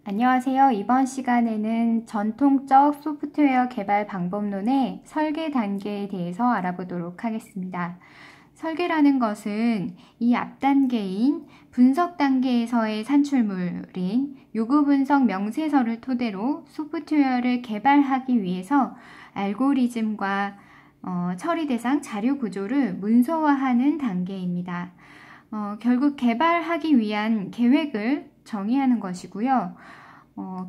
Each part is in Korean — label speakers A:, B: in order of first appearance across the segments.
A: 안녕하세요. 이번 시간에는 전통적 소프트웨어 개발 방법론의 설계 단계에 대해서 알아보도록 하겠습니다. 설계라는 것은 이 앞 단계인 분석 단계에서의 산출물인 요구 분석 명세서를 토대로 소프트웨어를 개발하기 위해서 알고리즘과 처리 대상 자료 구조를 문서화하는 단계입니다. 결국 개발하기 위한 계획을 정의하는 것이고요.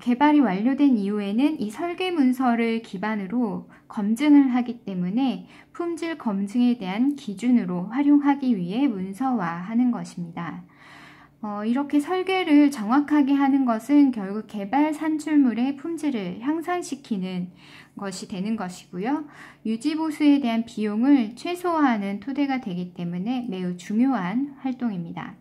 A: 개발이 완료된 이후에는 이 설계 문서를 기반으로 검증을 하기 때문에 품질 검증에 대한 기준으로 활용하기 위해 문서화하는 것입니다. 이렇게 설계를 정확하게 하는 것은 결국 개발 산출물의 품질을 향상시키는 것이 되는 것이고요. 유지보수에 대한 비용을 최소화하는 토대가 되기 때문에 매우 중요한 활동입니다.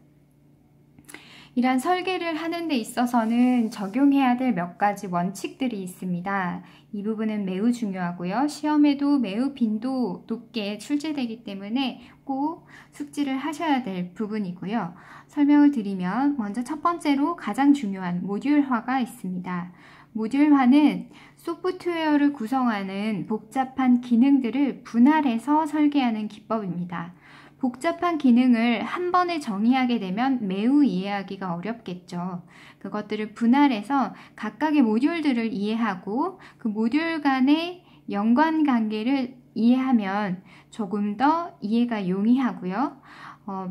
A: 이러한 설계를 하는 데 있어서는 적용해야 될 몇 가지 원칙들이 있습니다. 이 부분은 매우 중요하고요. 시험에도 매우 빈도 높게 출제되기 때문에 꼭 숙지를 하셔야 될 부분이고요. 설명을 드리면 먼저 첫 번째로 가장 중요한 모듈화가 있습니다. 모듈화는 소프트웨어를 구성하는 복잡한 기능들을 분할해서 설계하는 기법입니다. 복잡한 기능을 한 번에 정의하게 되면 매우 이해하기가 어렵겠죠. 그것들을 분할해서 각각의 모듈들을 이해하고 그 모듈 간의 연관관계를 이해하면 조금 더 이해가 용이하고요.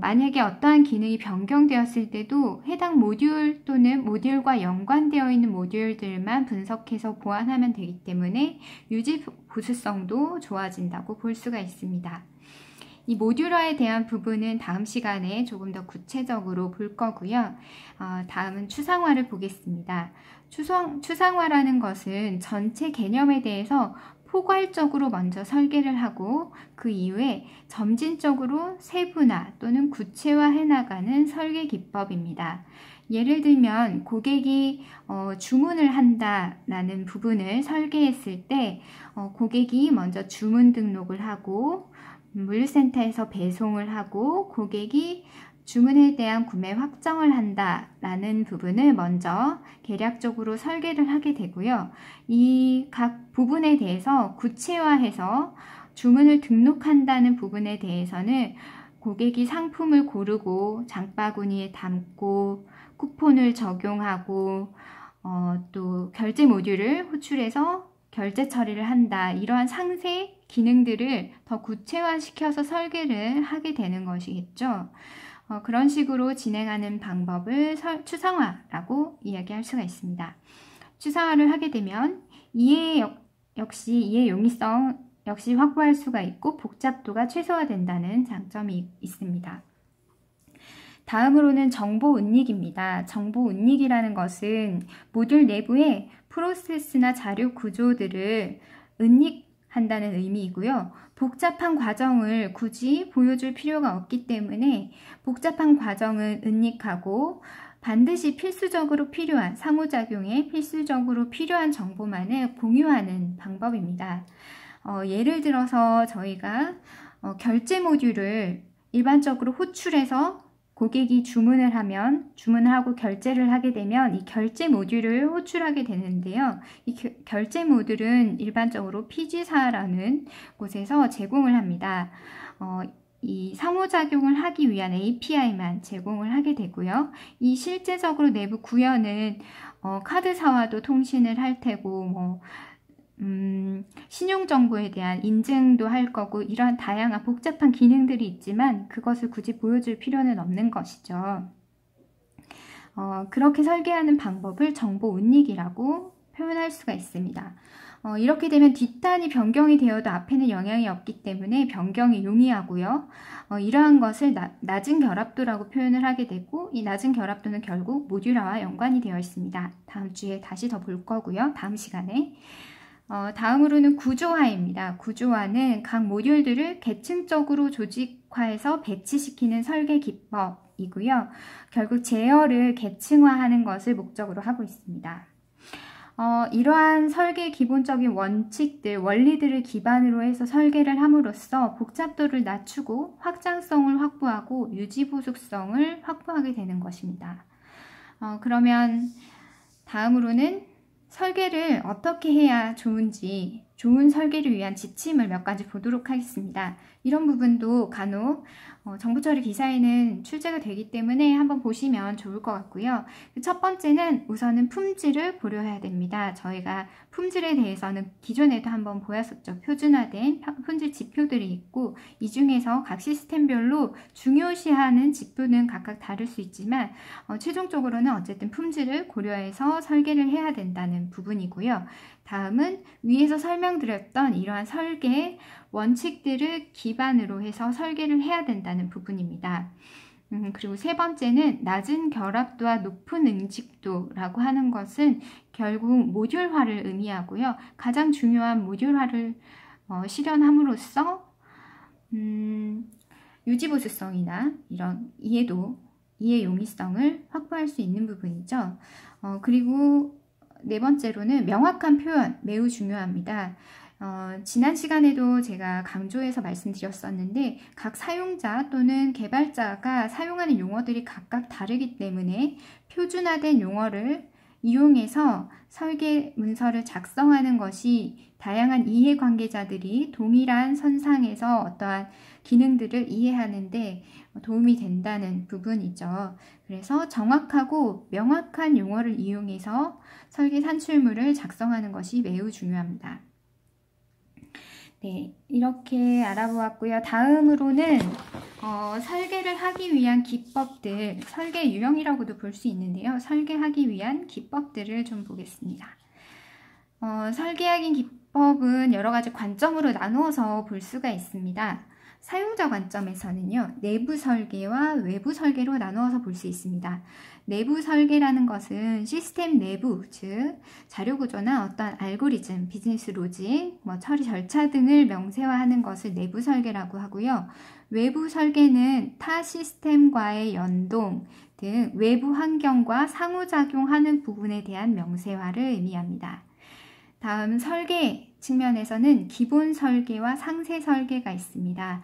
A: 만약에 어떠한 기능이 변경되었을 때도 해당 모듈 또는 모듈과 연관되어 있는 모듈들만 분석해서 보완하면 되기 때문에 유지 보수성도 좋아진다고 볼 수가 있습니다. 이 모듈화에 대한 부분은 다음 시간에 조금 더 구체적으로 볼 거고요. 다음은 추상화를 보겠습니다. 추상화라는 것은 전체 개념에 대해서 포괄적으로 먼저 설계를 하고 그 이후에 점진적으로 세분화 또는 구체화해 나가는 설계 기법입니다. 예를 들면 고객이 주문을 한다라는 부분을 설계했을 때 고객이 먼저 주문 등록을 하고 물류센터에서 배송을 하고 고객이 주문에 대한 구매 확정을 한다라는 부분을 먼저 계략적으로 설계를 하게 되고요. 이 각 부분에 대해서 구체화해서 주문을 등록한다는 부분에 대해서는 고객이 상품을 고르고 장바구니에 담고 쿠폰을 적용하고 또 결제 모듈을 호출해서 결제 처리를 한다. 이러한 상세 기능들을 더 구체화시켜서 설계를 하게 되는 것이겠죠. 그런 식으로 진행하는 방법을 추상화라고 이야기할 수가 있습니다. 추상화를 하게 되면 이해 용이성 역시 확보할 수가 있고 복잡도가 최소화된다는 장점이 있습니다. 다음으로는 정보 은닉입니다. 정보 은닉이라는 것은 모듈 내부에 프로세스나 자료 구조들을 은닉한다는 의미이고요. 복잡한 과정을 굳이 보여줄 필요가 없기 때문에 복잡한 과정은 은닉하고 반드시 필수적으로 필요한 상호작용에 필수적으로 필요한 정보만을 공유하는 방법입니다. 예를 들어서 저희가 결제 모듈을 일반적으로 호출해서 고객이 주문을 하고 결제를 하게 되면 이 결제 모듈을 호출하게 되는데요. 이 결제 모듈은 일반적으로 피지사라는 곳에서 제공을 합니다. 이 상호작용을 하기 위한 API만 제공을 하게 되고요. 이 실제적으로 내부 구현은 카드사와도 통신을 할 테고 신용정보에 대한 인증도 할 거고 이러한 다양한 복잡한 기능들이 있지만 그것을 굳이 보여줄 필요는 없는 것이죠. 그렇게 설계하는 방법을 정보 은닉이라고 표현할 수가 있습니다. 이렇게 되면 뒷단이 변경이 되어도 앞에는 영향이 없기 때문에 변경이 용이하고요. 이러한 것을 낮은 결합도라고 표현을 하게 되고 이 낮은 결합도는 결국 모듈화와 연관이 되어 있습니다. 다음 주에 다시 더 볼 거고요. 다음 시간에. 다음으로는 구조화입니다. 구조화는 각 모듈들을 계층적으로 조직화해서 배치시키는 설계 기법이고요. 결국 제어를 계층화하는 것을 목적으로 하고 있습니다. 이러한 설계의 기본적인 원칙들, 원리들을 기반으로 해서 설계를 함으로써 복잡도를 낮추고 확장성을 확보하고 유지보수성을 확보하게 되는 것입니다. 그러면 다음으로는 설계를 어떻게 해야 좋은지, 좋은 설계를 위한 지침을 몇 가지 보도록 하겠습니다. 이런 부분도 간혹 정보처리 기사에는 출제가 되기 때문에 한번 보시면 좋을 것 같고요. 첫 번째는 우선은 품질을 고려해야 됩니다. 저희가 품질에 대해서는 기존에도 한번 보였었죠. 표준화된 품질 지표들이 있고, 이 중에서 각 시스템별로 중요시하는 지표는 각각 다를 수 있지만 최종적으로는 어쨌든 품질을 고려해서 설계를 해야 된다는 부분이고요. 다음은 위에서 설명드렸던 이러한 설계 원칙들을 기반으로 해서 설계를 해야 된다는 부분입니다. 그리고 세 번째는 낮은 결합도와 높은 응집도라고 하는 것은 결국 모듈화를 의미하고요. 가장 중요한 모듈화를 실현함으로써 유지보수성이나 이런 이해 용이성을 확보할 수 있는 부분이죠. 그리고 네 번째로는 명확한 표현, 매우 중요합니다. 지난 시간에도 제가 강조해서 말씀드렸었는데, 각 사용자 또는 개발자가 사용하는 용어들이 각각 다르기 때문에 표준화된 용어를 이용해서 설계 문서를 작성하는 것이 다양한 이해관계자들이 동일한 선상에서 어떠한 기능들을 이해하는데 도움이 된다는 부분이죠. 그래서 정확하고 명확한 용어를 이용해서 설계 산출물을 작성하는 것이 매우 중요합니다. 네, 이렇게 알아보았고요. 다음으로는 설계를 하기 위한 기법들, 설계 유형이라고도 볼 수 있는데요. 설계하기 위한 기법들을 좀 보겠습니다. 설계하기 기법은 여러 가지 관점으로 나누어서 볼 수가 있습니다. 사용자 관점에서는요, 내부 설계와 외부 설계로 나누어서 볼 수 있습니다. 내부 설계라는 것은 시스템 내부, 즉 자료구조나 어떤 알고리즘, 비즈니스 로직, 처리 절차 등을 명세화하는 것을 내부 설계라고 하고요. 외부 설계는 타 시스템과의 연동 등 외부 환경과 상호작용하는 부분에 대한 명세화를 의미합니다. 다음 설계 측면에서는 기본 설계와 상세 설계가 있습니다.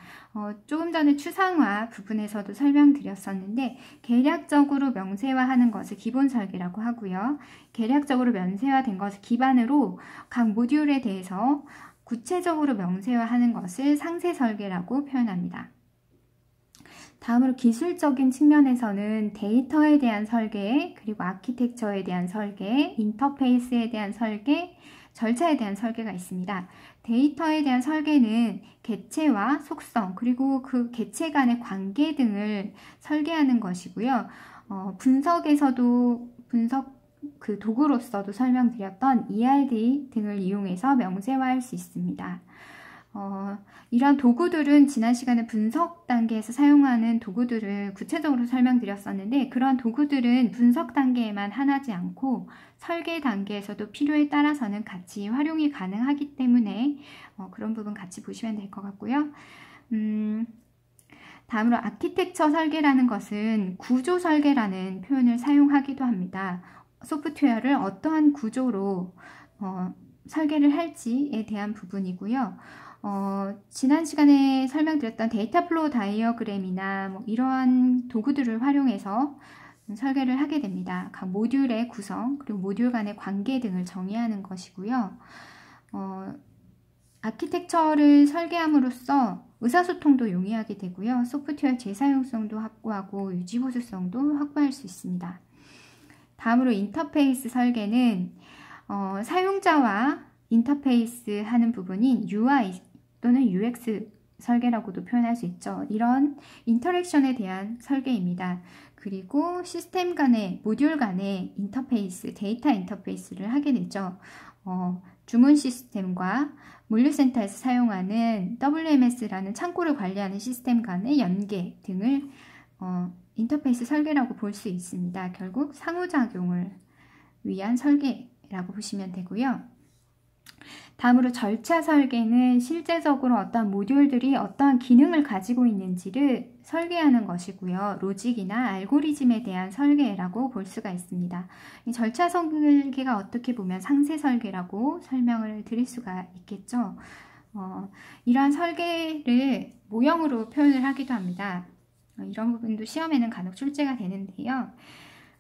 A: 조금 전에 추상화 부분에서도 설명드렸었는데, 계략적으로 명세화하는 것을 기본 설계라고 하고요. 계략적으로 명세화된 것을 기반으로 각 모듈에 대해서 구체적으로 명세화하는 것을 상세 설계라고 표현합니다. 다음으로 기술적인 측면에서는 데이터에 대한 설계, 그리고 아키텍처에 대한 설계, 인터페이스에 대한 설계, 절차에 대한 설계가 있습니다. 데이터에 대한 설계는 객체와 속성, 그리고 그 객체 간의 관계 등을 설계하는 것이고요. 분석에서도 그 도구로서도 설명드렸던 ERD 등을 이용해서 명세화할 수 있습니다. 이러한 도구들은 지난 시간에 분석 단계에서 사용하는 도구들을 구체적으로 설명드렸었는데, 그러한 도구들은 분석 단계에만 한하지 않고 설계 단계에서도 필요에 따라서는 같이 활용이 가능하기 때문에 그런 부분 같이 보시면 될 것 같고요. 다음으로 아키텍처 설계라는 것은 구조 설계라는 표현을 사용하기도 합니다. 소프트웨어를 어떠한 구조로 설계를 할지에 대한 부분이고요. 지난 시간에 설명드렸던 데이터 플로우 다이어그램이나 이러한 도구들을 활용해서 설계를 하게 됩니다. 각 모듈의 구성, 그리고 모듈 간의 관계 등을 정의하는 것이고요. 아키텍처를 설계함으로써 의사소통도 용이하게 되고요. 소프트웨어 재사용성도 확보하고 유지보수성도 확보할 수 있습니다. 다음으로 인터페이스 설계는 사용자와 인터페이스 하는 부분인 UI 또는 UX 설계라고도 표현할 수 있죠. 이런 인터랙션에 대한 설계입니다. 그리고 시스템 간의, 모듈 간의 인터페이스, 데이터 인터페이스를 하게 되죠. 주문 시스템과 물류센터에서 사용하는 WMS라는 창고를 관리하는 시스템 간의 연계 등을 인터페이스 설계라고 볼 수 있습니다. 결국 상호작용을 위한 설계라고 보시면 되고요. 다음으로 절차 설계는 실제적으로 어떠한 모듈들이 어떠한 기능을 가지고 있는지를 설계하는 것이고요. 로직이나 알고리즘에 대한 설계라고 볼 수가 있습니다. 이 절차 설계가 어떻게 보면 상세 설계라고 설명을 드릴 수가 있겠죠. 이러한 설계를 모형으로 표현을 하기도 합니다. 이런 부분도 시험에는 간혹 출제가 되는데요.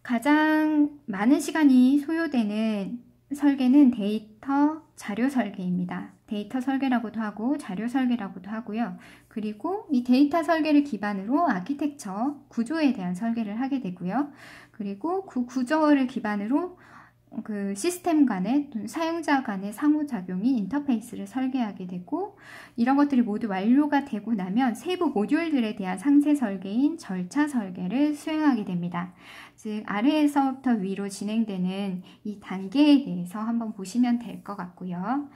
A: 가장 많은 시간이 소요되는 설계는 데이터 자료 설계입니다. 데이터 설계라고도 하고 자료 설계라고도 하고요. 그리고 이 데이터 설계를 기반으로 아키텍처, 구조에 대한 설계를 하게 되고요. 그리고 그 구조를 기반으로 그 시스템 간의 또는 사용자 간의 상호작용인 인터페이스를 설계하게 되고, 이런 것들이 모두 완료가 되고 나면 세부 모듈들에 대한 상세 설계인 절차 설계를 수행하게 됩니다. 즉 아래에서부터 위로 진행되는 이 단계에 대해서 한번 보시면 될 것 같고요.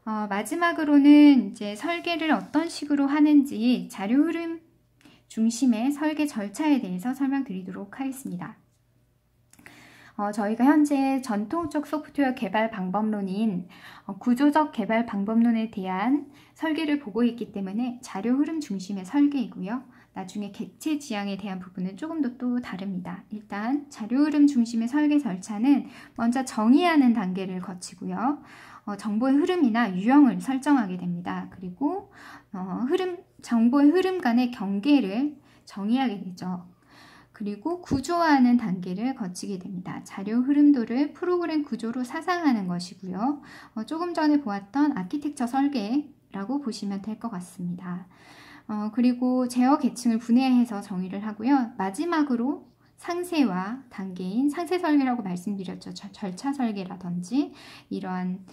A: 마지막으로는 이제 설계를 어떤 식으로 하는지 자료 흐름 중심의 설계 절차에 대해서 설명드리도록 하겠습니다. 저희가 현재 전통적 소프트웨어 개발 방법론인 구조적 개발 방법론에 대한 설계를 보고 있기 때문에 자료 흐름 중심의 설계이고요. 나중에 객체 지향에 대한 부분은 조금 더 또 다릅니다. 일단 자료 흐름 중심의 설계 절차는 먼저 정의하는 단계를 거치고요. 정보의 흐름이나 유형을 설정하게 됩니다. 그리고 정보의 흐름 간의 경계를 정의하게 되죠. 그리고 구조화하는 단계를 거치게 됩니다. 자료 흐름도를 프로그램 구조로 사상하는 것이고요. 조금 전에 보았던 아키텍처 설계라고 보시면 될 것 같습니다. 그리고 제어 계층을 분해해서 정의를 하고요. 마지막으로 상세화 단계인 상세 설계라고 말씀드렸죠. 절차 설계라든지 이러한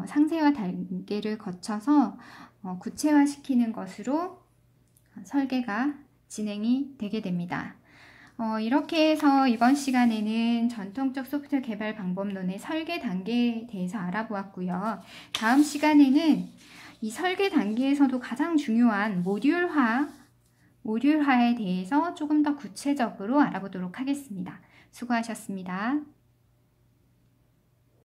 A: 상세화 단계를 거쳐서 구체화시키는 것으로 설계가 진행이 되게 됩니다. 이렇게 해서 이번 시간에는 전통적 소프트웨어 개발 방법론의 설계 단계에 대해서 알아보았고요. 다음 시간에는 이 설계 단계에서도 가장 중요한 모듈화에 대해서 조금 더 구체적으로 알아보도록 하겠습니다. 수고하셨습니다.